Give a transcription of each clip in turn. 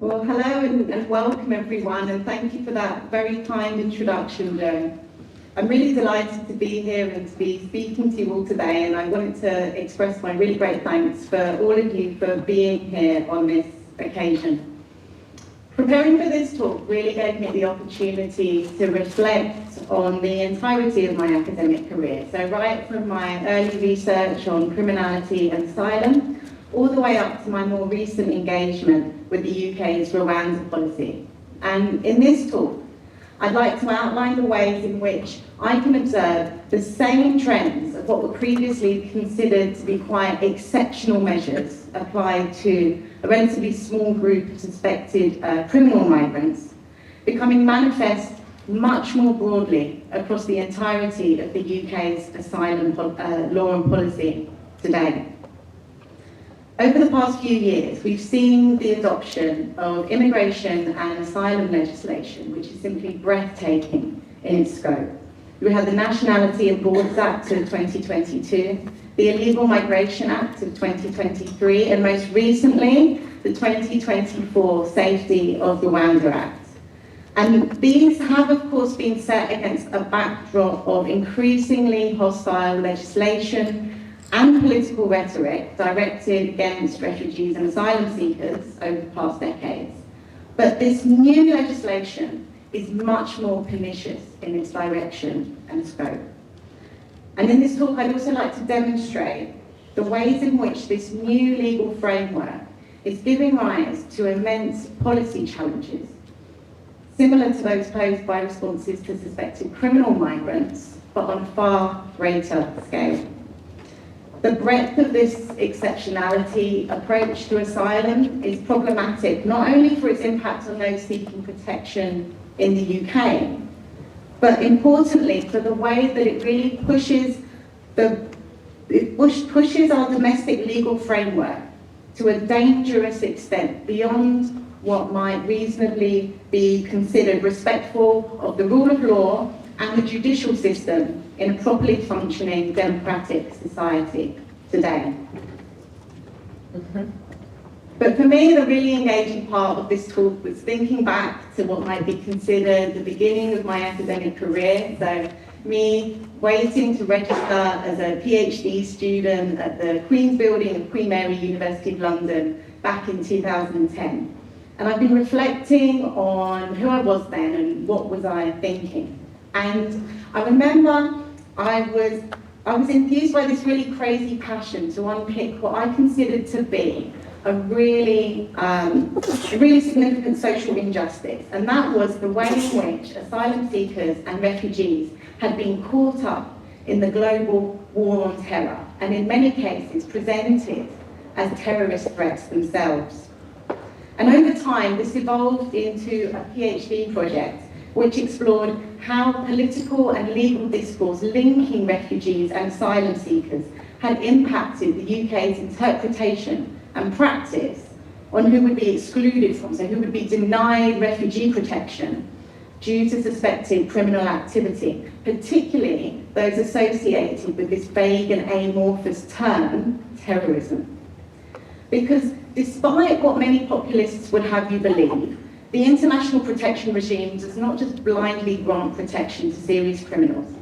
Well, hello and welcome everyone, and thank you for that very kind introduction, Joe. I'm really delighted to be here and to be speaking to you all today, and I wanted to express my really great thanks for all of you for being here on this occasion. Preparing for this talk really gave me the opportunity to reflect on the entirety of my academic career. So right from my early research on criminality and asylum, all the way up to my more recent engagement with the UK's Rwanda policy. And in this talk, I'd like to outline the ways in which I can observe the same trends of what were previously considered to be quite exceptional measures applied to a relatively small group of suspected criminal migrants becoming manifest much more broadly across the entirety of the UK's asylum law and policy today. Over the past few years, we've seen the adoption of immigration and asylum legislation, which is simply breathtaking in its scope. We had the Nationality and Borders Act of 2022, the Illegal Migration Act of 2023, and most recently, the 2024 Safety of Rwanda Act. And these have, of course, been set against a backdrop of increasingly hostile legislation and political rhetoric directed against refugees and asylum seekers over the past decades. But this new legislation is much more pernicious in its direction and scope. And in this talk, I'd also like to demonstrate the ways in which this new legal framework is giving rise to immense policy challenges, similar to those posed by responses to suspected criminal migrants, but on a far greater scale. The breadth of this exceptionality approach to asylum is problematic, not only for its impact on those seeking protection in the UK, but importantly for the way that it really pushes our domestic legal framework to a dangerous extent beyond what might reasonably be considered respectful of the rule of law and the judicial system in a properly functioning democratic society today. But for me, the really engaging part of this talk was thinking back to what might be considered the beginning of my academic career. So me waiting to register as a PhD student at the Queen's Building of Queen Mary University of London back in 2010. And I've been reflecting on who I was then and what was I thinking. And I remember I was infused by this really crazy passion to unpick what I considered to be a really significant social injustice, and that was the way in which asylum seekers and refugees had been caught up in the global war on terror, and in many cases presented as terrorist threats themselves. And over time, this evolved into a PhD project which explored how political and legal discourse linking refugees and asylum seekers had impacted the UK's interpretation and practice on who would be excluded from, so who would be denied refugee protection due to suspected criminal activity, particularly those associated with this vague and amorphous term, terrorism. Because despite what many populists would have you believe, the international protection regime does not just blindly grant protection to serious criminals.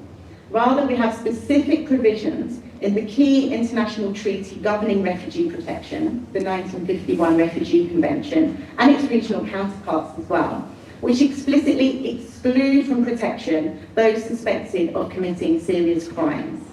Rather, we have specific provisions in the key international treaty governing refugee protection, the 1951 Refugee Convention, and its regional counterparts as well, which explicitly exclude from protection those suspected of committing serious crimes.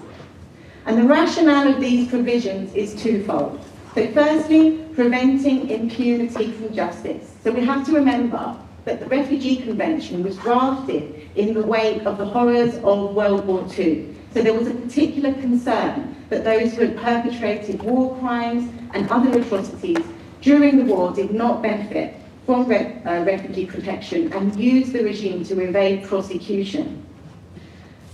And the rationale of these provisions is twofold. So firstly, preventing impunity from justice. So we have to remember that the Refugee Convention was drafted in the wake of the horrors of World War II. So there was a particular concern that those who had perpetrated war crimes and other atrocities during the war did not benefit from refugee protection and used the regime to evade prosecution.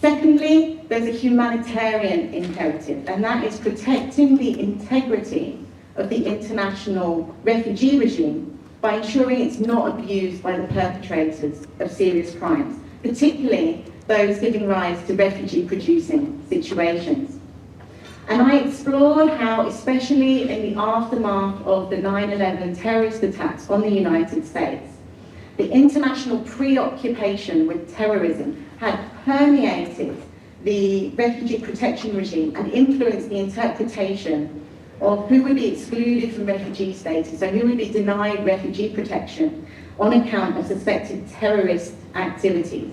Secondly, there's a humanitarian imperative, and that is protecting the integrity of the international refugee regime by ensuring it's not abused by the perpetrators of serious crimes, particularly those giving rise to refugee-producing situations. And I explored how, especially in the aftermath of the 9/11 terrorist attacks on the United States, the international preoccupation with terrorism had permeated the refugee protection regime and influenced the interpretation of who would be excluded from refugee status, so who would be denied refugee protection on account of suspected terrorist activities.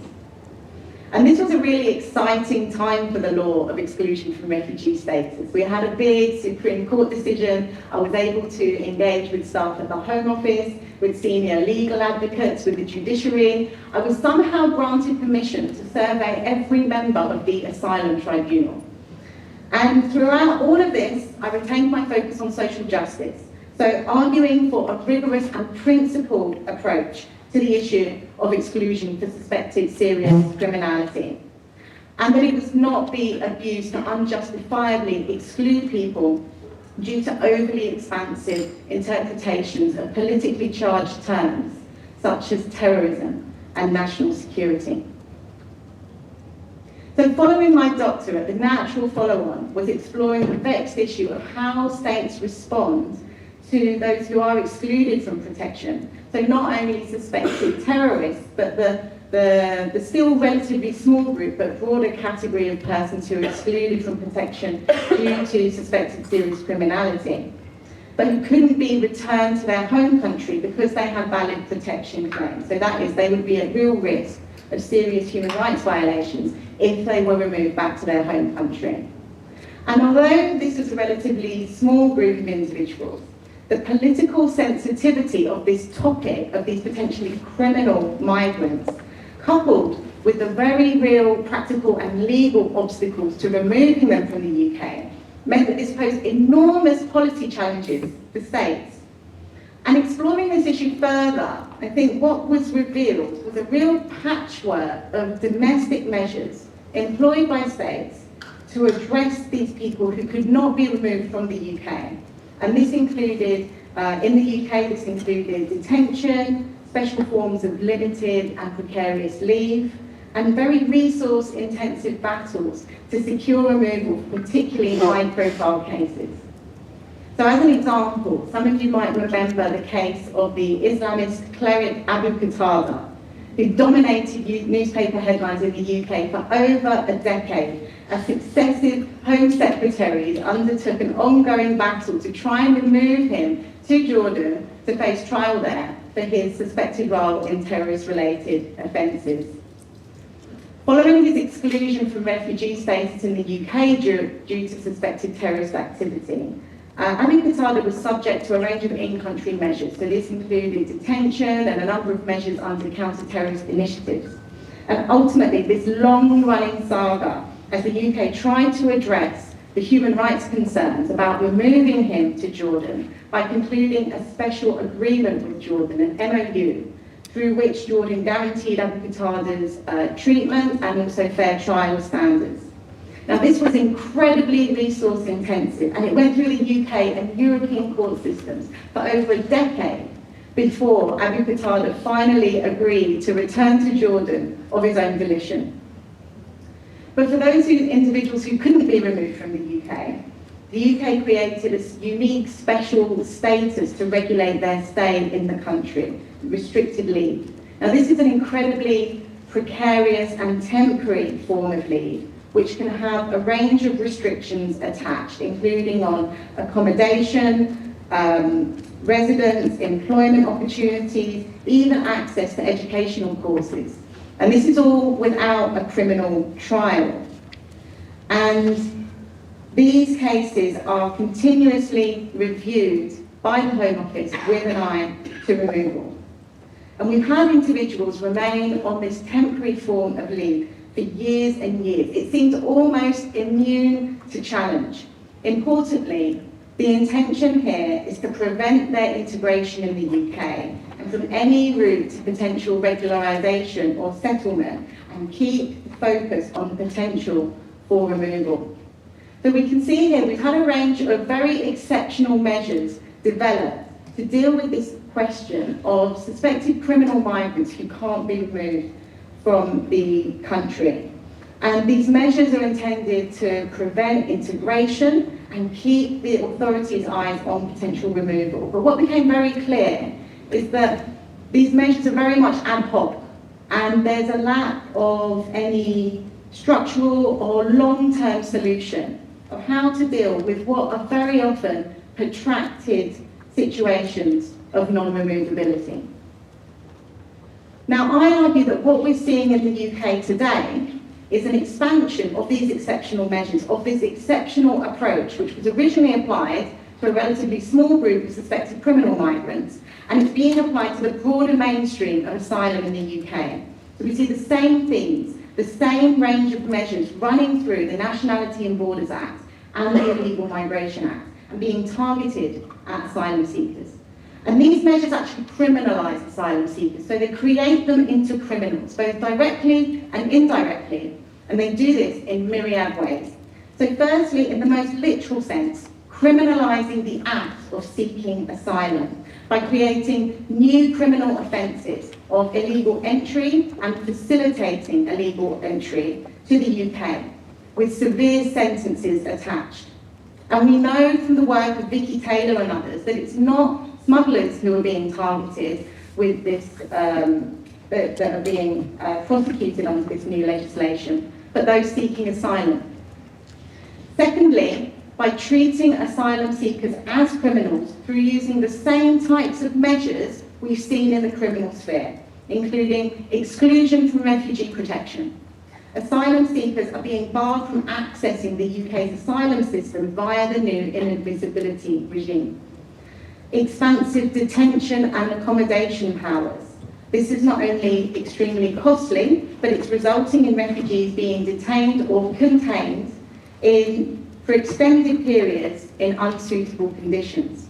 And this was a really exciting time for the law of exclusion from refugee status. We had a big Supreme Court decision. I was able to engage with staff at the Home Office, with senior legal advocates, with the judiciary. I was somehow granted permission to survey every member of the Asylum Tribunal. And throughout all of this, I retained my focus on social justice. So arguing for a rigorous and principled approach to the issue of exclusion for suspected serious criminality. And that it was not be abused to unjustifiably exclude people due to overly expansive interpretations of politically charged terms, such as terrorism and national security. So following my doctorate, the natural follow-on was exploring the vexed issue of how states respond to those who are excluded from protection. So not only suspected terrorists, but the still relatively small group, but broader category of persons who are excluded from protection due to suspected serious criminality, but who couldn't be returned to their home country because they had valid protection claims. So that is, they would be at real risk of serious human rights violations if they were removed back to their home country. And although this was a relatively small group of individuals, the political sensitivity of this topic, of these potentially criminal migrants, coupled with the very real practical and legal obstacles to removing them from the UK, meant that this posed enormous policy challenges for states. And exploring this issue further, I think what was revealed was a real patchwork of domestic measures employed by states to address these people who could not be removed from the UK. And this included, in the UK, this included detention, special forms of limited and precarious leave, and very resource-intensive battles to secure removal for particularly high-profile cases. So as an example, some of you might remember the case of the Islamist cleric Abu Qatada, who dominated newspaper headlines in the UK for over a decade, as successive Home Secretaries undertook an ongoing battle to try and remove him to Jordan to face trial there for his suspected role in terrorist-related offences. Following his exclusion from refugee status in the UK due to suspected terrorist activity, Abu Qatada was subject to a range of in-country measures. So this included detention and a number of measures under counter-terrorist initiatives. And ultimately, this long-running saga, as the UK tried to address the human rights concerns about removing him to Jordan by concluding a special agreement with Jordan, an MOU, through which Jordan guaranteed Abu Qatada's treatment and also fair trial standards. Now, this was incredibly resource intensive, and it went through the UK and European court systems for over a decade before Abu Qatada finally agreed to return to Jordan of his own volition. But for those individuals who couldn't be removed from the UK created a unique special status to regulate their stay in the country, restricted leave. Now, this is an incredibly precarious and temporary form of leave, which can have a range of restrictions attached, including on accommodation, residence, employment opportunities, even access to educational courses. And this is all without a criminal trial. And these cases are continuously reviewed by the Home Office with an eye to removal. And we've had individuals remain on this temporary form of leave for years and years. It seems almost immune to challenge. Importantly, the intention here is to prevent their integration in the UK and from any route to potential regularisation or settlement, and keep the focus on the potential for removal. So we can see here we've had a range of very exceptional measures developed to deal with this question of suspected criminal migrants who can't be removed from the country. And these measures are intended to prevent integration and keep the authorities' eyes on potential removal. But what became very clear is that these measures are very much ad hoc, and there's a lack of any structural or long-term solution of how to deal with what are very often protracted situations of non-removability. Now, I argue that what we're seeing in the UK today is an expansion of these exceptional measures, of this exceptional approach, which was originally applied to a relatively small group of suspected criminal migrants, and it's being applied to the broader mainstream of asylum in the UK. So we see the same themes, the same range of measures running through the Nationality and Borders Act and the Illegal Migration Act, and being targeted at asylum seekers. And these measures actually criminalise asylum seekers, so they create them into criminals, both directly and indirectly, and they do this in myriad ways. So firstly, in the most literal sense, criminalising the act of seeking asylum by creating new criminal offences of illegal entry and facilitating illegal entry to the UK, with severe sentences attached. And we know from the work of Vicky Taylor and others that it's not smugglers who are being targeted with this, that are being prosecuted under this new legislation, but those seeking asylum. Secondly, by treating asylum seekers as criminals through using the same types of measures we've seen in the criminal sphere, including exclusion from refugee protection. Asylum seekers are being barred from accessing the UK's asylum system via the new inadmissibility regime. Expansive detention and accommodation powers. This is not only extremely costly, but it's resulting in refugees being detained or contained for extended periods in unsuitable conditions.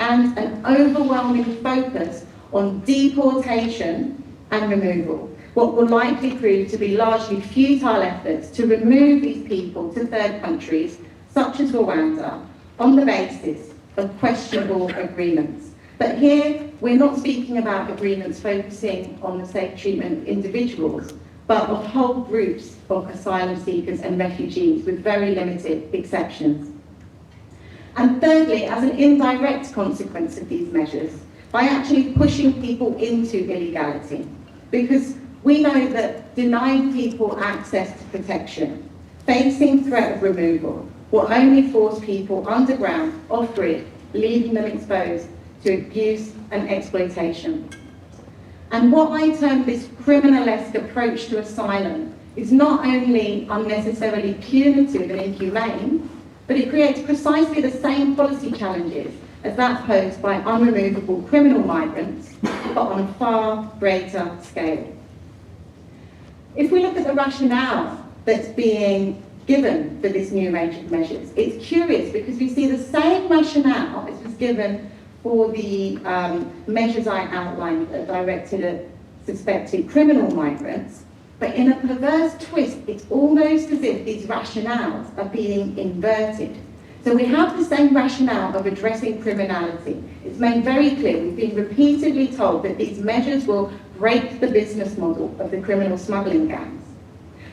And an overwhelming focus on deportation and removal, what will likely prove to be largely futile efforts to remove these people to third countries, such as Rwanda, on the basis of questionable agreements. But here, we're not speaking about agreements focusing on the safe treatment of individuals, but of whole groups of asylum seekers and refugees with very limited exceptions. And thirdly, as an indirect consequence of these measures, by actually pushing people into illegality, because we know that denying people access to protection, facing threat of removal, will only force people underground, off-grid, leaving them exposed to abuse and exploitation. And what I term this criminalesque approach to asylum is not only unnecessarily punitive and inhumane, but it creates precisely the same policy challenges as that posed by unremovable criminal migrants, but on a far greater scale. If we look at the rationale that's being given for this new range of measures, it's curious because we see the same rationale as was given for the measures I outlined that are directed at suspected criminal migrants, but in a perverse twist, it's almost as if these rationales are being inverted. So we have the same rationale of addressing criminality. It's made very clear, we've been repeatedly told that these measures will break the business model of the criminal smuggling gangs.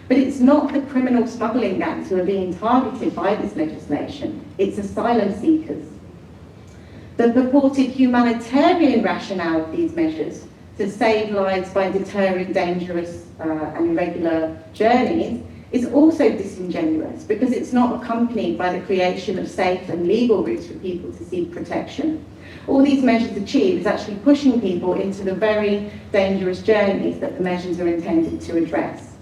But it's not the criminal smuggling gangs who are being targeted by this legislation, it's asylum seekers. The purported humanitarian rationale of these measures to save lives by deterring dangerous and irregular journeys is also disingenuous because it's not accompanied by the creation of safe and legal routes for people to seek protection. All these measures achieve is actually pushing people into the very dangerous journeys that the measures are intended to address.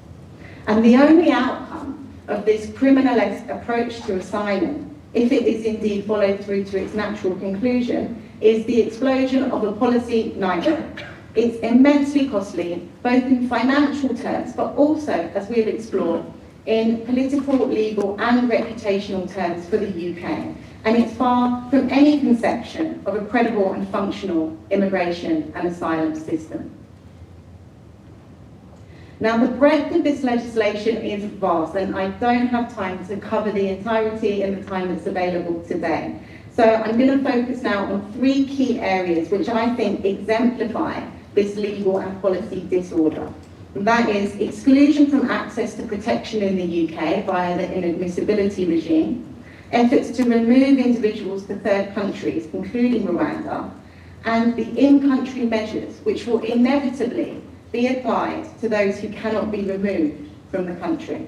And the only outcome of this criminalesque approach to asylum, if it is indeed followed through to its natural conclusion, is the explosion of a policy nightmare. It's immensely costly, both in financial terms, but also, as we'll explore, in political, legal and reputational terms for the UK. And it's far from any conception of a credible and functional immigration and asylum system. Now, the breadth of this legislation is vast, and I don't have time to cover the entirety in the time that's available today. So I'm going to focus now on three key areas which I think exemplify this legal and policy disorder. And that is exclusion from access to protection in the UK via the inadmissibility regime, efforts to remove individuals to third countries, including Rwanda, and the in-country measures which will inevitably be applied to those who cannot be removed from the country.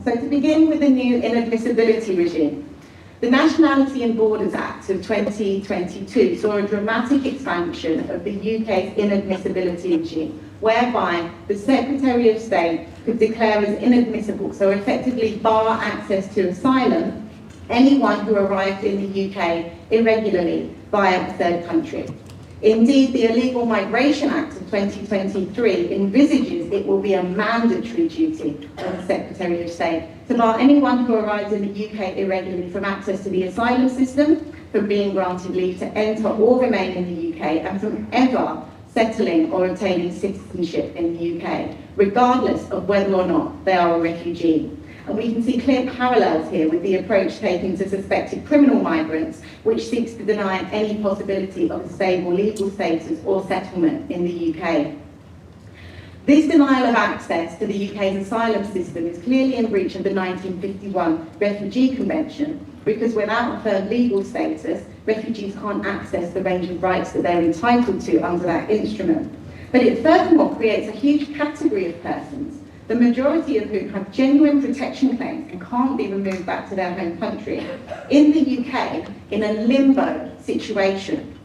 So to begin with the new inadmissibility regime, the Nationality and Borders Act of 2022 saw a dramatic expansion of the UK's inadmissibility regime, whereby the Secretary of State could declare as inadmissible, so effectively bar access to asylum, anyone who arrived in the UK irregularly via a third country. Indeed, the Illegal Migration Act of 2023 envisages it will be a mandatory duty of the Secretary of State to bar anyone who arrives in the UK irregularly from access to the asylum system, from being granted leave to enter or remain in the UK, and from ever settling or obtaining citizenship in the UK, regardless of whether or not they are a refugee. And we can see clear parallels here with the approach taken to suspected criminal migrants, which seeks to deny any possibility of a stable legal status or settlement in the UK. This denial of access to the UK's asylum system is clearly in breach of the 1951 Refugee Convention, because without a firm legal status, refugees can't access the range of rights that they're entitled to under that instrument. But it furthermore creates a huge category of persons, the majority of whom have genuine protection claims and can't be removed back to their home country, in the UK in a limbo situation.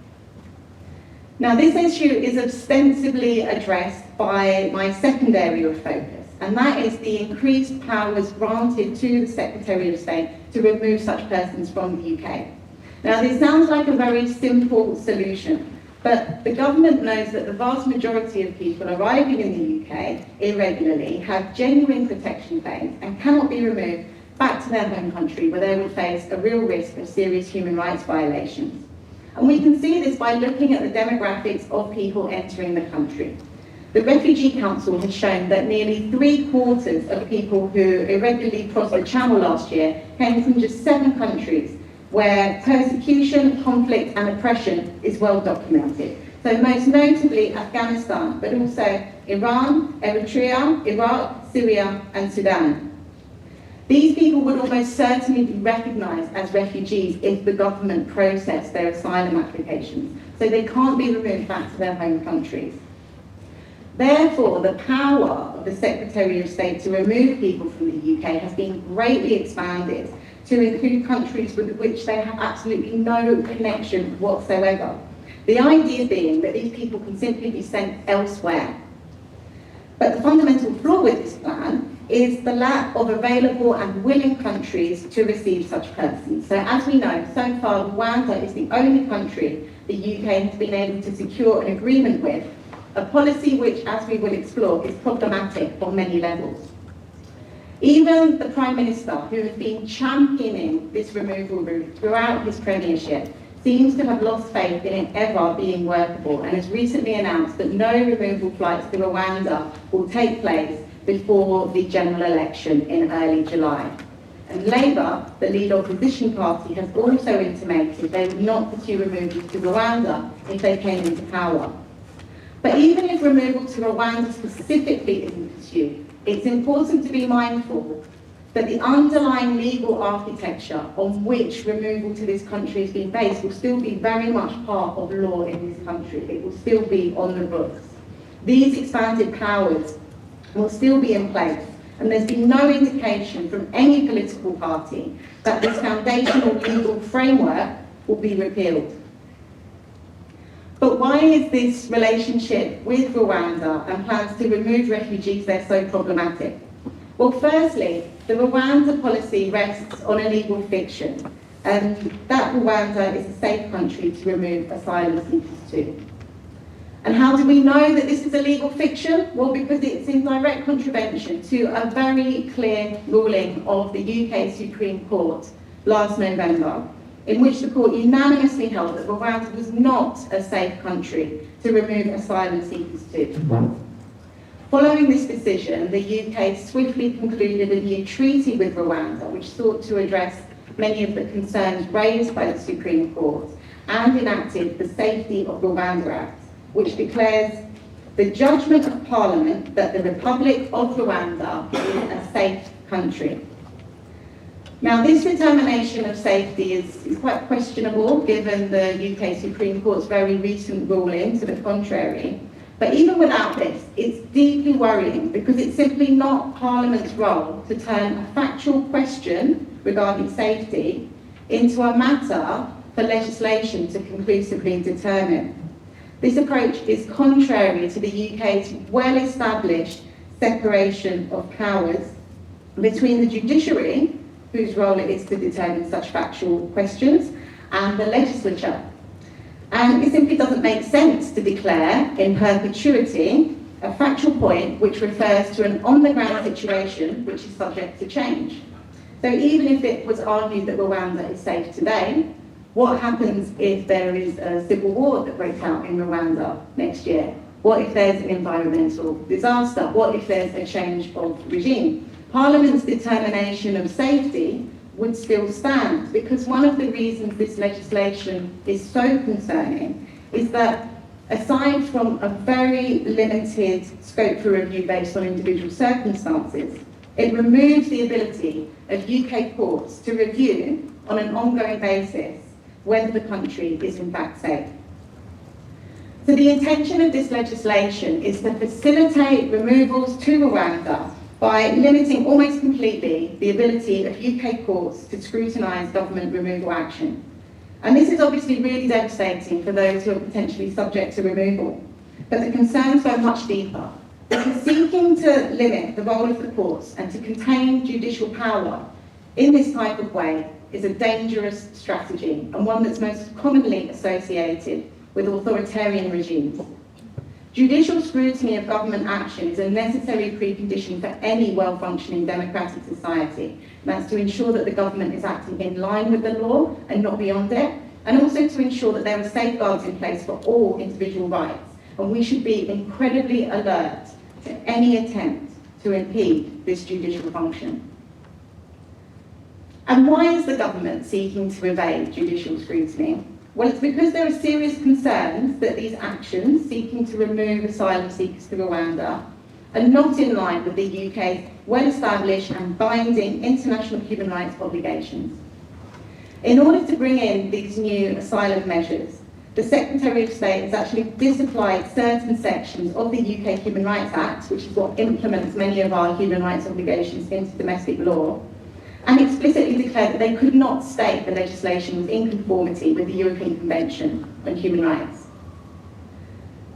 Now, this issue is ostensibly addressed by my second area of focus, and that is the increased powers granted to the Secretary of State to remove such persons from the UK. Now, this sounds like a very simple solution, but the government knows that the vast majority of people arriving in the UK irregularly have genuine protection claims and cannot be removed back to their home country, where they will face a real risk of serious human rights violations. And we can see this by looking at the demographics of people entering the country. The Refugee Council has shown that nearly 3/4 of people who irregularly crossed the Channel last year came from just 7 countries where persecution, conflict and oppression is well documented. So most notably Afghanistan, but also Iran, Eritrea, Iraq, Syria and Sudan. These people would almost certainly be recognised as refugees if the government processed their asylum applications, so they can't be removed back to their home countries. Therefore, the power of the Secretary of State to remove people from the UK has been greatly expanded to include countries with which they have absolutely no connection whatsoever. The idea being that these people can simply be sent elsewhere. But the fundamental flaw with this plan is the lack of available and willing countries to receive such persons. So as we know, so far Rwanda is the only country the UK has been able to secure an agreement with, a policy which, as we will explore, is problematic on many levels. Even the Prime Minister, who has been championing this removal route throughout his premiership, seems to have lost faith in it ever being workable, and has recently announced that no removal flights to Rwanda will take place before the general election in early July. And Labour, the lead opposition party, has also intimated they would not pursue removals to Rwanda if they came into power. But even if removal to Rwanda specifically isn't pursued, it's important to be mindful that the underlying legal architecture on which removal to this country has been based will still be very much part of law in this country. It will still be on the books. These expanded powers will still be in place, and there's been no indication from any political party that this foundational legal framework will be repealed. But why is this relationship with Rwanda and plans to remove refugees there so problematic? Well, firstly, the Rwanda policy rests on a legal fiction, and that Rwanda is a safe country to remove asylum seekers to. And how do we know that this is a legal fiction? Well, because it's in direct contravention to a very clear ruling of the UK Supreme Court last November, in which the court unanimously held that Rwanda was not a safe country to remove asylum seekers to. Following this decision, the UK swiftly concluded a new treaty with Rwanda, which sought to address many of the concerns raised by the Supreme Court and enacted the Safety of Rwanda Act, which declares the judgment of Parliament that the Republic of Rwanda is a safe country. Now, this determination of safety is quite questionable given the UK Supreme Court's very recent ruling to the contrary. But even without this, it's deeply worrying because it's simply not Parliament's role to turn a factual question regarding safety into a matter for legislation to conclusively determine. This approach is contrary to the UK's well-established separation of powers between the judiciary, whose role it is to determine such factual questions, and the legislature. And it simply doesn't make sense to declare in perpetuity a factual point which refers to an on-the-ground situation which is subject to change. So even if it was argued that Rwanda is safe today, what happens if there is a civil war that breaks out in Rwanda next year? What if there's an environmental disaster? What if there's a change of regime? Parliament's determination of safety would still stand, because one of the reasons this legislation is so concerning is that aside from a very limited scope for review based on individual circumstances, it removes the ability of UK courts to review on an ongoing basis whether the country is in fact safe. So the intention of this legislation is to facilitate removals to Rwanda by limiting almost completely the ability of UK courts to scrutinise government removal action. And this is obviously really devastating for those who are potentially subject to removal. But the concerns go much deeper. Because seeking to limit the role of the courts and to contain judicial power in this type of way is a dangerous strategy, and one that's most commonly associated with authoritarian regimes. Judicial scrutiny of government action is a necessary precondition for any well-functioning democratic society. And that's to ensure that the government is acting in line with the law and not beyond it, and also to ensure that there are safeguards in place for all individual rights. And we should be incredibly alert to any attempt to impede this judicial function. And why is the government seeking to evade judicial scrutiny? Well, it's because there are serious concerns that these actions seeking to remove asylum seekers to Rwanda are not in line with the UK's well-established and binding international human rights obligations. In order to bring in these new asylum measures, the Secretary of State has actually disapplied certain sections of the UK Human Rights Act, which is what implements many of our human rights obligations into domestic law, and explicitly declared that they could not state the legislation was in conformity with the European Convention on Human Rights.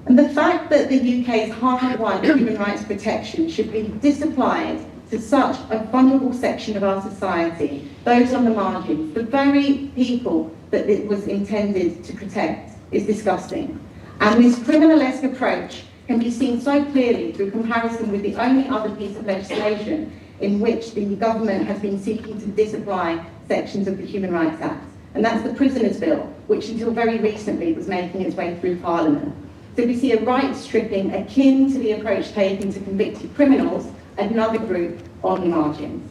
And the fact that the UK's hard-won human rights protection should be disapplied to such a vulnerable section of our society, those on the margins, the very people that it was intended to protect, is disgusting. And this criminal-esque approach can be seen so clearly through comparison with the only other piece of legislation in which the government has been seeking to disapply sections of the Human Rights Act. And that's the Prisoners' Bill, which until very recently was making its way through Parliament. So we see a rights stripping akin to the approach taken to convicted criminals, another group on the margins.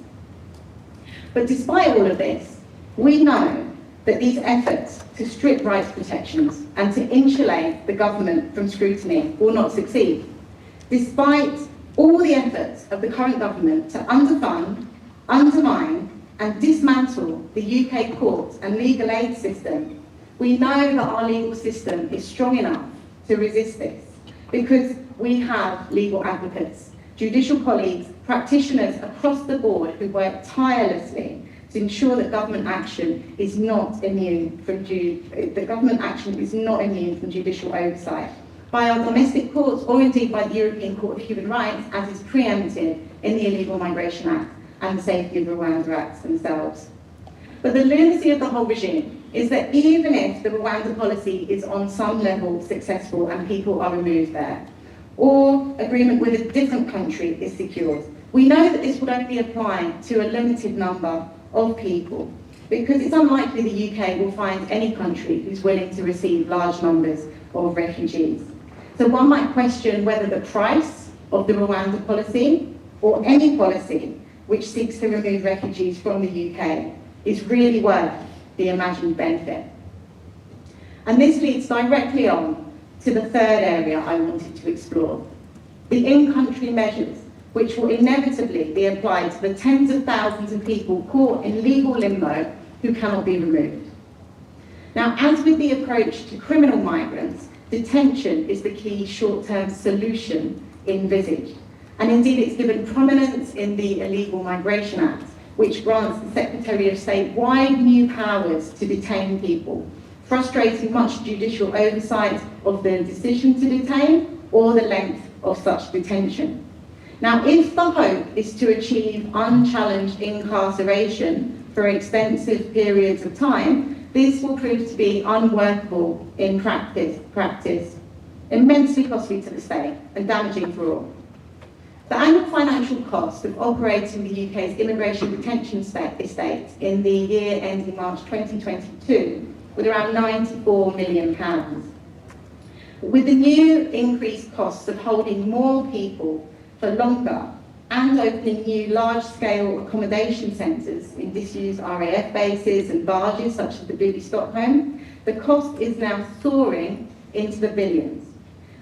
But despite all of this, we know that these efforts to strip rights protections and to insulate the government from scrutiny will not succeed. Despite all the efforts of the current government to underfund, undermine and dismantle the UK courts and legal aid system, we know that our legal system is strong enough to resist this because we have legal advocates, judicial colleagues, practitioners across the board who work tirelessly to ensure that government action is not immune from judicial oversight by our domestic courts or indeed by the European Court of Human Rights, as is preempted in the Illegal Migration Act and the Safety of Rwanda Acts themselves. But the lunacy of the whole regime is that even if the Rwanda policy is on some level successful and people are removed there, or agreement with a different country is secured, we know that this would only apply to a limited number of people, because it's unlikely the UK will find any country who's willing to receive large numbers of refugees. So one might question whether the price of the Rwanda policy, or any policy which seeks to remove refugees from the UK, is really worth the imagined benefit. And this leads directly on to the third area I wanted to explore, the in-country measures, which will inevitably be applied to the tens of thousands of people caught in legal limbo who cannot be removed. Now, as with the approach to criminal migrants, detention is the key short-term solution envisaged. And indeed, it's given prominence in the Illegal Migration Act, which grants the Secretary of State wide new powers to detain people, frustrating much judicial oversight of the decision to detain or the length of such detention. Now, if the hope is to achieve unchallenged incarceration for extensive periods of time, this will prove to be unworkable in practice, immensely costly to the state and damaging for all. The annual financial cost of operating the UK's immigration detention estate in the year ending March 2022 was around £94 million. With the new increased costs of holding more people for longer and opening new large-scale accommodation centres in disused RAF bases and barges such as the Booby Stockholm, the cost is now soaring into the billions.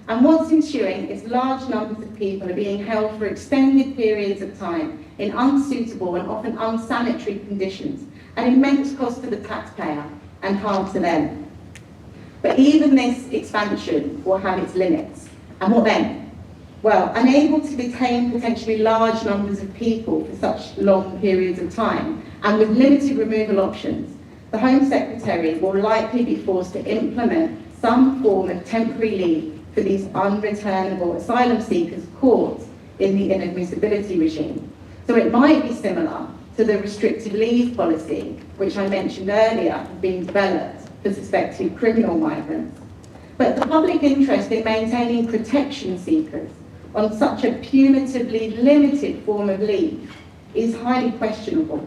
And what's ensuing is large numbers of people are being held for extended periods of time in unsuitable and often unsanitary conditions, at immense cost to the taxpayer and harm to them. But even this expansion will have its limits. And what then? Well, unable to detain potentially large numbers of people for such long periods of time, and with limited removal options, the Home Secretary will likely be forced to implement some form of temporary leave for these unreturnable asylum seekers caught in the inadmissibility regime. So it might be similar to the restricted leave policy, which I mentioned earlier, being developed for suspected criminal migrants. But the public interest in maintaining protection seekers on such a punitively limited form of leave is highly questionable.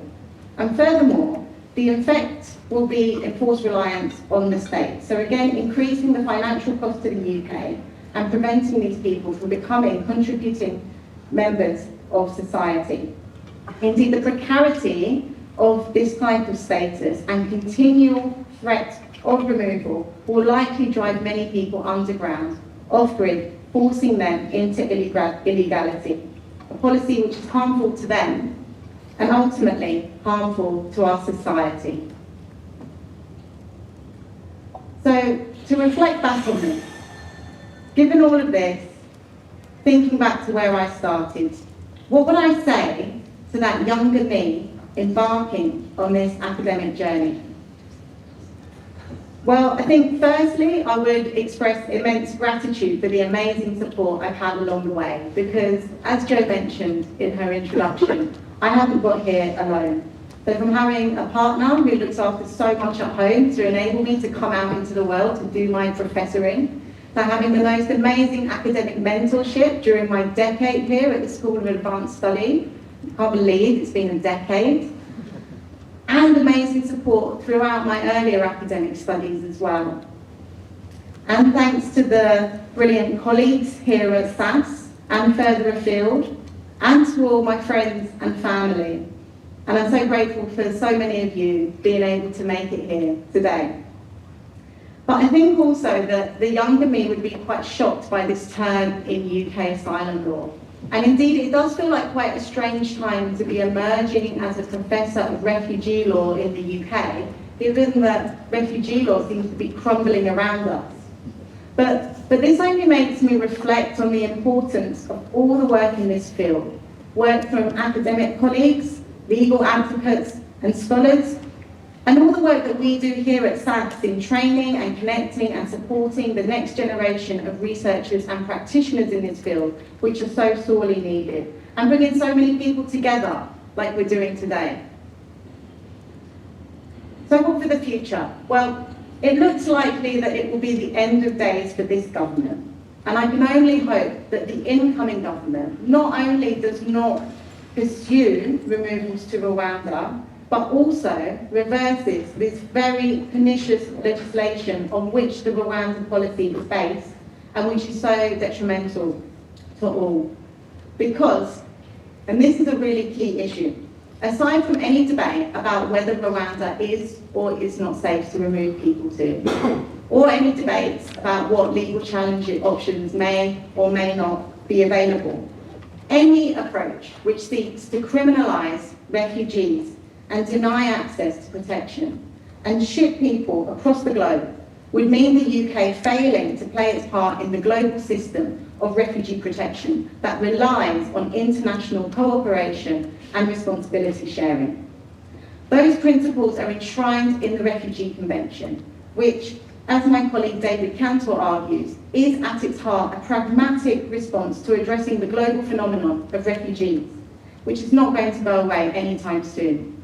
And furthermore, the effect will be enforced reliance on the state. So again, increasing the financial cost to the UK and preventing these people from becoming contributing members of society. Indeed, the precarity of this type of status and continual threat of removal will likely drive many people underground, off-grid, forcing them into illegality, a policy which is harmful to them and ultimately harmful to our society. So, to reflect back on this, given all of this, thinking back to where I started, what would I say to that younger me embarking on this academic journey? Well, I think firstly, I would express immense gratitude for the amazing support I've had along the way, because as Jo mentioned in her introduction, I haven't got here alone. So from having a partner who looks after so much at home to enable me to come out into the world to do my professoring, to having the most amazing academic mentorship during my decade here at the School of Advanced Study, I can't believe it's been a decade, and amazing support throughout my earlier academic studies as well. And thanks to the brilliant colleagues here at SAS and further afield, and to all my friends and family. And I'm so grateful for so many of you being able to make it here today. But I think also that the younger me would be quite shocked by this turn in UK asylum law. And indeed, it does feel like quite a strange time to be emerging as a professor of refugee law in the UK, given that refugee law seems to be crumbling around us. But this only makes me reflect on the importance of all the work in this field, work from academic colleagues, legal advocates and scholars, and all the work that we do here at SAS in training and connecting and supporting the next generation of researchers and practitioners in this field, which are so sorely needed, and bringing so many people together like we're doing today. So what for the future? Well, it looks likely that it will be the end of days for this government. And I can only hope that the incoming government not only does not pursue removals to Rwanda, but also reverses this very pernicious legislation on which the Rwanda policy is based and which is so detrimental to all. Because, and this is a really key issue, Aside from any debate about whether Rwanda is or is not safe to remove people to, or any debates about what legal challenge options may or may not be available, any approach which seeks to criminalise refugees and deny access to protection and ship people across the globe would mean the UK failing to play its part in the global system of refugee protection that relies on international cooperation and responsibility sharing. Those principles are enshrined in the Refugee Convention, which, as my colleague David Cantor argues, is at its heart a pragmatic response to addressing the global phenomenon of refugees, which is not going to go away anytime soon.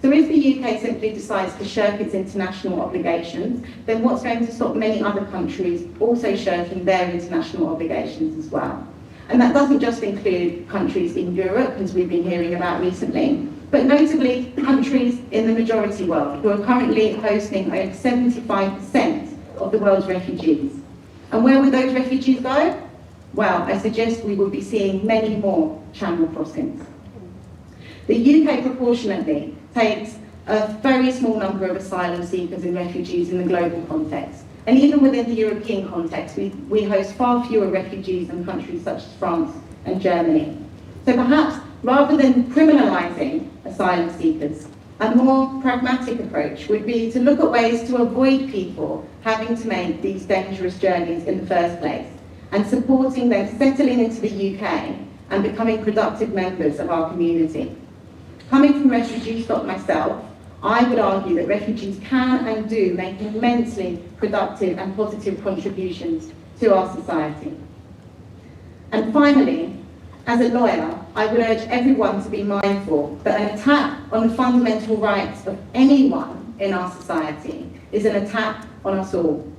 So if the UK simply decides to shirk its international obligations, then what's going to stop many other countries also shirking their international obligations as well? And that doesn't just include countries in Europe, as we've been hearing about recently, but notably countries in the majority world, who are currently hosting over 75% of the world's refugees. And where would those refugees go? Well, I suggest we will be seeing many more channel crossings. The UK proportionately takes a very small number of asylum seekers and refugees in the global context. And even within the European context, we host far fewer refugees than countries such as France and Germany. So perhaps, rather than criminalising asylum seekers, a more pragmatic approach would be to look at ways to avoid people having to make these dangerous journeys in the first place, and supporting them settling into the UK and becoming productive members of our community. Coming from refugee stock myself, I would argue that refugees can and do make immensely productive and positive contributions to our society. And finally, as a lawyer, I would urge everyone to be mindful that an attack on the fundamental rights of anyone in our society is an attack on us all.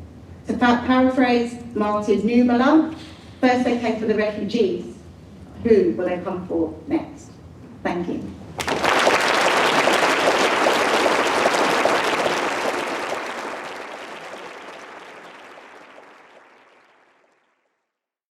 To paraphrase Martin Niemöller, first they came for the refugees, who will they come for next? Thank you.